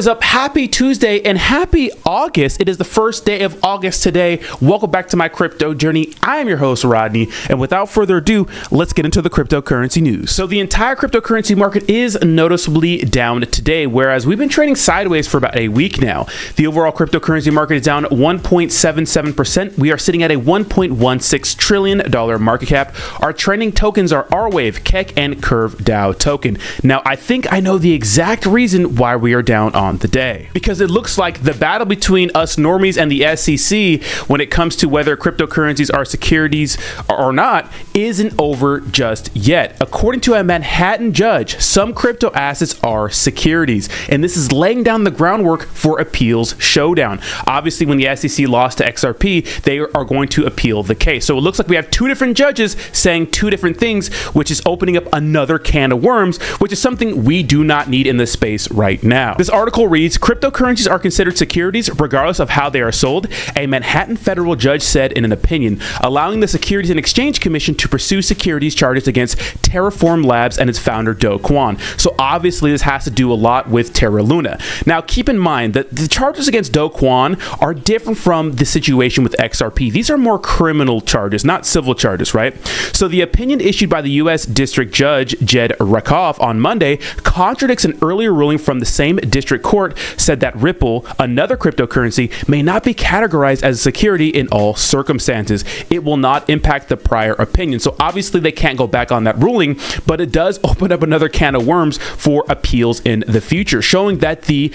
What is up? Happy Tuesday and happy August. It is the first day of August today. Welcome back to my crypto journey. I am your host, Rodney, and without further ado, let's get into the cryptocurrency news. So the entire cryptocurrency market is noticeably down today, whereas we've been trading sideways for about a week now. The overall cryptocurrency market is down 1.77%. We are sitting at a $1.16 trillion market cap. Our trending tokens are R-Wave, KEK, and Curve DAO token. Now, I think I know the exact reason why we are down on the day, because it looks like the battle between us normies and the SEC when it comes to whether cryptocurrencies are securities or not isn't over just yet. According to a Manhattan judge, some crypto assets are securities, and this is laying down the groundwork for appeals showdown. Obviously, when the SEC lost to XRP, they are going to appeal the case. So it looks like we have two different judges saying two different things, which is opening up another can of worms, which is something we do not need in this space right now. This article reads, cryptocurrencies are considered securities regardless of how they are sold, a Manhattan federal judge said in an opinion, allowing the Securities and Exchange Commission to pursue securities charges against Terraform Labs and its founder, Do Kwon. So obviously this has to do a lot with Terra Luna. Now keep in mind that the charges against Do Kwon are different from the situation with XRP. These are more criminal charges, not civil charges, right? So the opinion issued by the U.S. District Judge Jed Rakoff on Monday contradicts an earlier ruling from the same district court said that Ripple, another cryptocurrency, may not be categorized as a security in all circumstances. It will not impact the prior opinion. So obviously they can't go back on that ruling, but it does open up another can of worms for appeals in the future, showing that the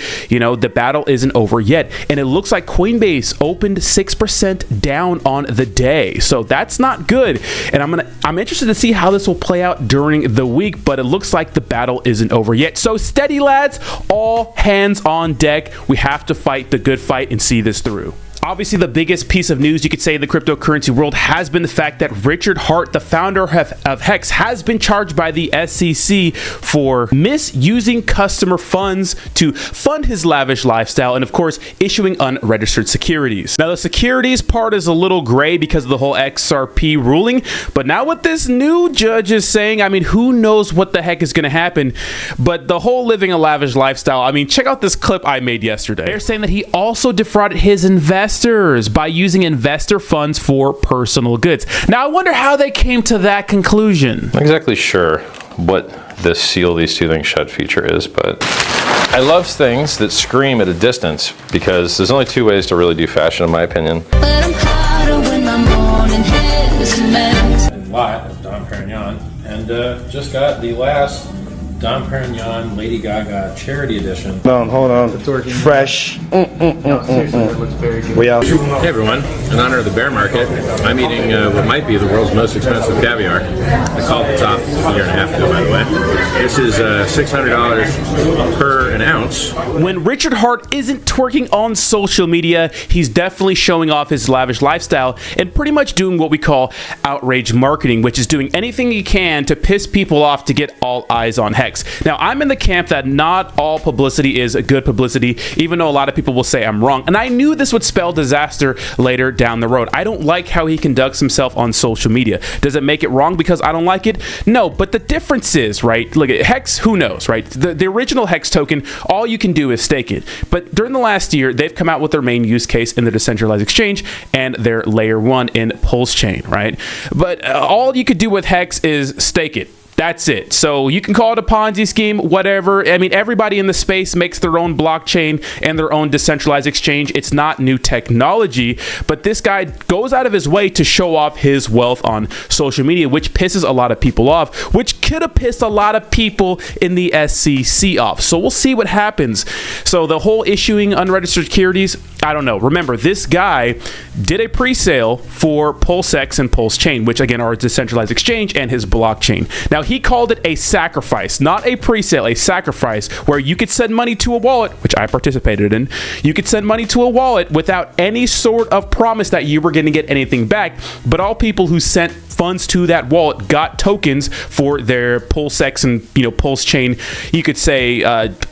battle isn't over yet. And it looks like Coinbase opened 6% down on the day. So that's not good. And I'm interested to see how this will play out during the week, but it looks like the battle isn't over yet. So steady, lads, all hands on deck. We have to fight the good fight and see this through. Obviously, the biggest piece of news you could say in the cryptocurrency world has been the fact that Richard Heart, the founder of HEX, has been charged by the SEC for misusing customer funds to fund his lavish lifestyle and, of course, issuing unregistered securities. Now, the securities part is a little gray because of the whole XRP ruling, but now what this new judge is saying, I mean, who knows what the heck is going to happen, but the whole living a lavish lifestyle, I mean, check out this clip I made yesterday. They're saying that he also defrauded his investors by using investor funds for personal goods. Now, I wonder how they came to that conclusion. Not exactly sure what this seal these two things shut feature is, but I love things that scream at a distance because there's only two ways to really do fashion, in my opinion. Lot of Dom Perignon, and just got the last Dom Perignon Lady Gaga charity edition. Hold on. Fresh. No, seriously, it looks very good. We out. Hey everyone, in honor of the bear market, I'm eating what might be the world's most expensive caviar. I called the top a year and a half ago, by the way. This is $600 per an ounce. When Richard Heart isn't twerking on social media, he's definitely showing off his lavish lifestyle and pretty much doing what we call outrage marketing, which is doing anything he can to piss people off to get all eyes on HEX. Now, I'm in the camp that not all publicity is good publicity, even though a lot of people will say I'm wrong. And I knew this would spell disaster later down the road. I don't like how he conducts himself on social media. Does it make it wrong because I don't like it? No, but the difference is, right? Look at HEX, who knows, right? The original HEX token, all you can do is stake it. But during the last year, they've come out with their main use case in the decentralized exchange and their layer 1 in Pulse Chain, right? But all you could do with HEX is stake it. That's it. So you can call it a Ponzi scheme, whatever. I mean, everybody in the space makes their own blockchain and their own decentralized exchange. It's not new technology, but this guy goes out of his way to show off his wealth on social media, which pisses a lot of people off, which could have pissed a lot of people in the SEC off. So we'll see what happens. So the whole issuing unregistered securities, I don't know. Remember, this guy did a pre-sale for PulseX and Pulse Chain, which again are a decentralized exchange and his blockchain. Now, he called it a sacrifice, not a pre-sale, a sacrifice where you could send money to a wallet, which I participated in. You could send money to a wallet without any sort of promise that you were going to get anything back. But all people who sent funds to that wallet got tokens for their PulseX and Pulse Chain, you could say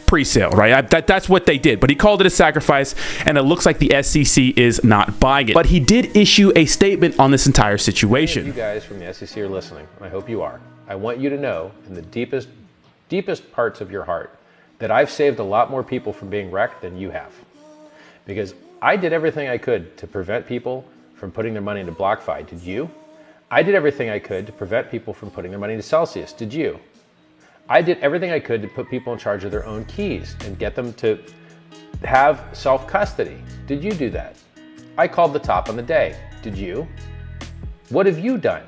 pre-sale, right? That's what they did. But he called it a sacrifice, and it looks like the SEC is not buying it. But he did issue a statement on this entire situation. You guys from the SEC are listening. I hope you are. I want you to know in the deepest parts of your heart that I've saved a lot more people from being wrecked than you have. Because I did everything I could to prevent people from putting their money into BlockFi. Did you? I did everything I could to prevent people from putting their money into Celsius. Did you? I did everything I could to put people in charge of their own keys and get them to have self-custody. Did you do that? I called the top on the day. Did you? What have you done?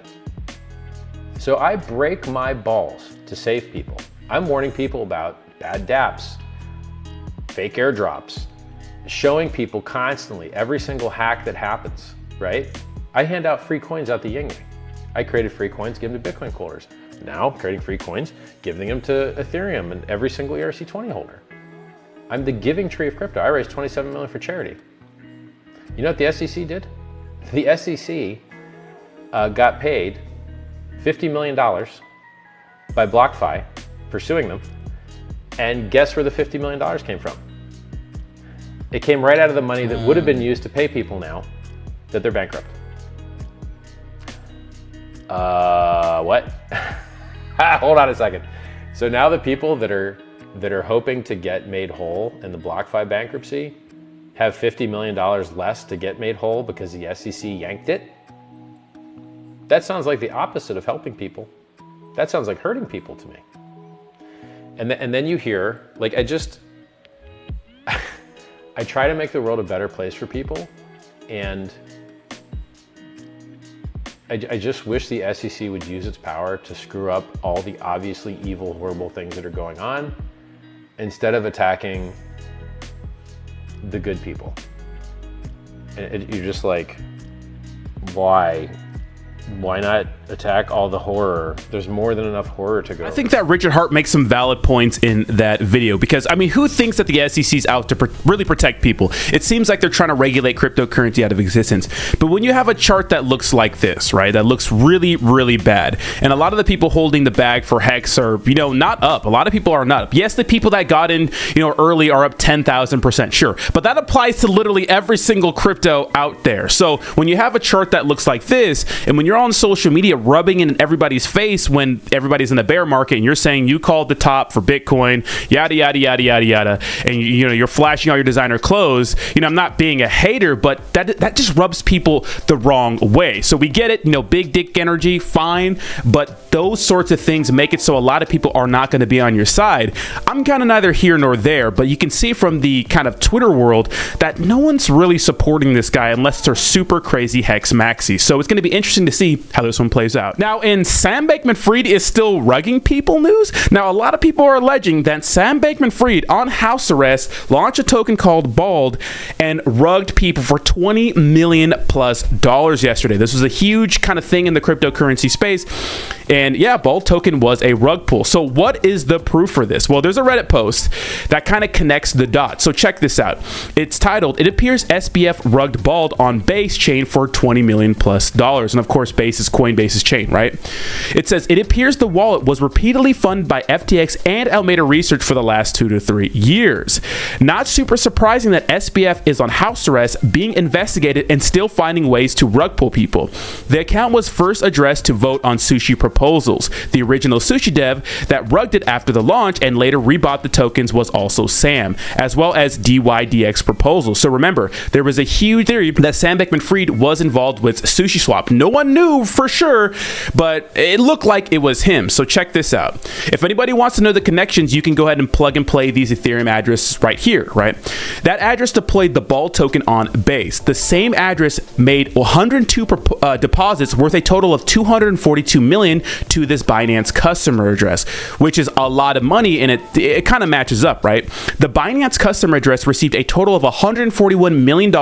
So I break my balls to save people. I'm warning people about bad dApps, fake airdrops, showing people constantly every single hack that happens, right? I hand out free coins out the yin-yang. I created free coins, give them to Bitcoin holders. Now I'm creating free coins, giving them to Ethereum and every single ERC20 holder. I'm the giving tree of crypto. I raised $27 million for charity. You know what the SEC did? The SEC got paid $50 million by BlockFi for suing them. And guess where the $50 million came from? It came right out of the money that would have been used to pay people now that they're bankrupt. What? Hold on a second. So now the people that are hoping to get made whole in the BlockFi bankruptcy have $50 million less to get made whole because the SEC yanked it? That sounds like the opposite of helping people. That sounds like hurting people to me. And then you hear, like, I try to make the world a better place for people, and I just wish the SEC would use its power to screw up all the obviously evil, horrible things that are going on, instead of attacking the good people. And you're just like, why? Why not attack all the horror? There's more than enough horror to go. I think that Richard Hart makes some valid points in that video, because, I mean, who thinks that the SEC's out to really protect people? It seems like they're trying to regulate cryptocurrency out of existence. But when you have a chart that looks like this, right, that looks really, really bad, and a lot of the people holding the bag for HEX are, not up. A lot of people are not up. Yes, the people that got in, early are up 10,000%, sure. But that applies to literally every single crypto out there. So when you have a chart that looks like this, and when you're on social media rubbing in everybody's face when everybody's in the bear market and you're saying you called the top for Bitcoin, yada, yada, yada, yada, yada, and you're flashing all your designer clothes, I'm not being a hater, but that just rubs people the wrong way. So we get it, big dick energy, fine, but those sorts of things make it so a lot of people are not going to be on your side. I'm kind of neither here nor there, but you can see from the kind of Twitter world that no one's really supporting this guy unless they're super crazy HEX maxis. So it's going to be interesting to see how this one plays out. Now, in Sam Bankman-Fried is still rugging people news. Now, a lot of people are alleging that Sam Bankman-Fried, on house arrest, launched a token called BALD and rugged people for $20 million plus yesterday. This was a huge kind of thing in the cryptocurrency space. And yeah, BALD token was a rug pull. So what is the proof for this? Well, there's a Reddit post that kind of connects the dots. So check this out. It's titled, "It appears SBF rugged BALD on Base chain for $20 million plus." And of course, Base is Coinbase's chain, right? It says, "It appears the wallet was repeatedly funded by FTX and Alameda Research for the last 2 to 3 years. Not super surprising that SBF is on house arrest, being investigated, and still finding ways to rug pull people. The account was first addressed to vote on sushi proposals. The original sushi dev that rugged it after the launch and later rebought the tokens was also Sam, as well as DYDX proposals." So remember, there was a huge theory that Sam Bankman-Fried was involved with SushiSwap. No one knew for sure, but it looked like it was him. So check this out. If anybody wants to know the connections, you can go ahead and plug and play these Ethereum addresses right here, right? That address deployed the BALD token on Base. The same address made 102 deposits worth a total of $242 million to this Binance customer address, which is a lot of money, and it kind of matches up, right? The Binance customer address received a total of $141 million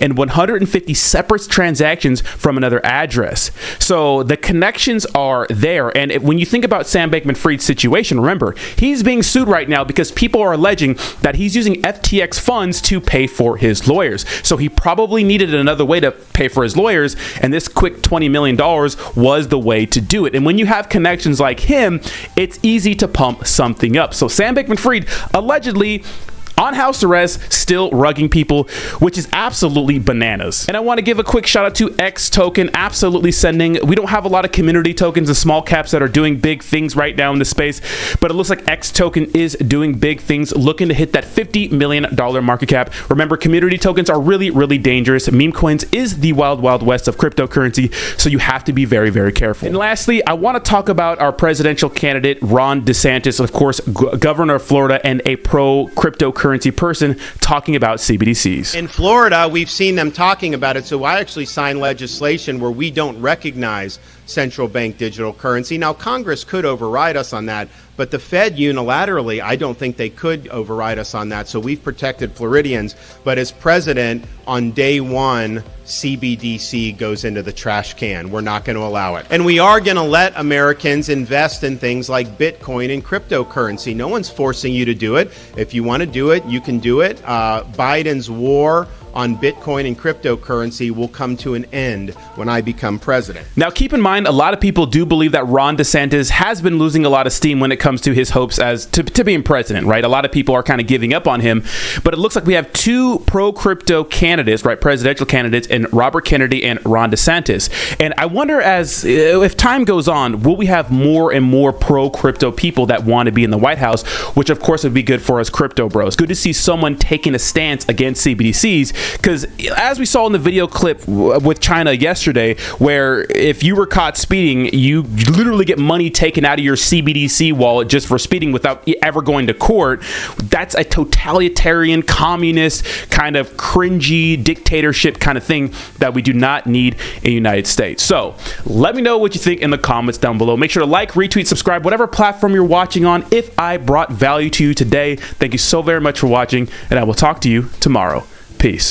and 150 separate transactions from another address. So the connections are there. And when you think about Sam Bankman-Fried's situation, remember, he's being sued right now because people are alleging that he's using FTX funds to pay for his lawyers. So he probably needed another way to pay for his lawyers, and this quick $20 million was the way to do it. And when you have connections like him, it's easy to pump something up. So Sam Bankman-Fried allegedly on house arrest, still rugging people, which is absolutely bananas. And I want to give a quick shout out to X Token, absolutely sending. We don't have a lot of community tokens and small caps that are doing big things right now in the space, but it looks like X Token is doing big things, looking to hit that $50 million market cap. Remember, community tokens are really, really dangerous. Meme coins is the wild, wild west of cryptocurrency, so you have to be very, very careful. And lastly, I want to talk about our presidential candidate, Ron Desantis, of course, governor of Florida and a pro-cryptocurrency person, talking about CBDCs. In Florida, we've seen them talking about it, so I actually signed legislation where we don't recognize central bank digital currency. Now, Congress could override us on that, but the Fed unilaterally, I don't think they could override us on that. So we've protected Floridians. But as president, on day one, CBDC goes into the trash can. We're not going to allow it. And we are going to let Americans invest in things like Bitcoin and cryptocurrency. No one's forcing you to do it. If you want to do it, you can do it. Biden's war on Bitcoin and cryptocurrency will come to an end when I become president. Now, keep in mind, a lot of people do believe that Ron DeSantis has been losing a lot of steam when it comes to his hopes as to being president, right? A lot of people are kind of giving up on him, but it looks like we have two pro-crypto candidates, right? Presidential candidates, and Robert Kennedy and Ron DeSantis. And I wonder, as if time goes on, will we have more and more pro-crypto people that want to be in the White House, which of course would be good for us crypto bros. Good to see someone taking a stance against CBDCs. Because as we saw in the video clip with China yesterday, where if you were caught speeding, you literally get money taken out of your CBDC wallet just for speeding without ever going to court. That's a totalitarian, communist, kind of cringy dictatorship kind of thing that we do not need in the United States. So let me know what you think in the comments down below. Make sure to like, retweet, subscribe, whatever platform you're watching on. If I brought value to you today, thank you so very much for watching, and I will talk to you tomorrow. Peace.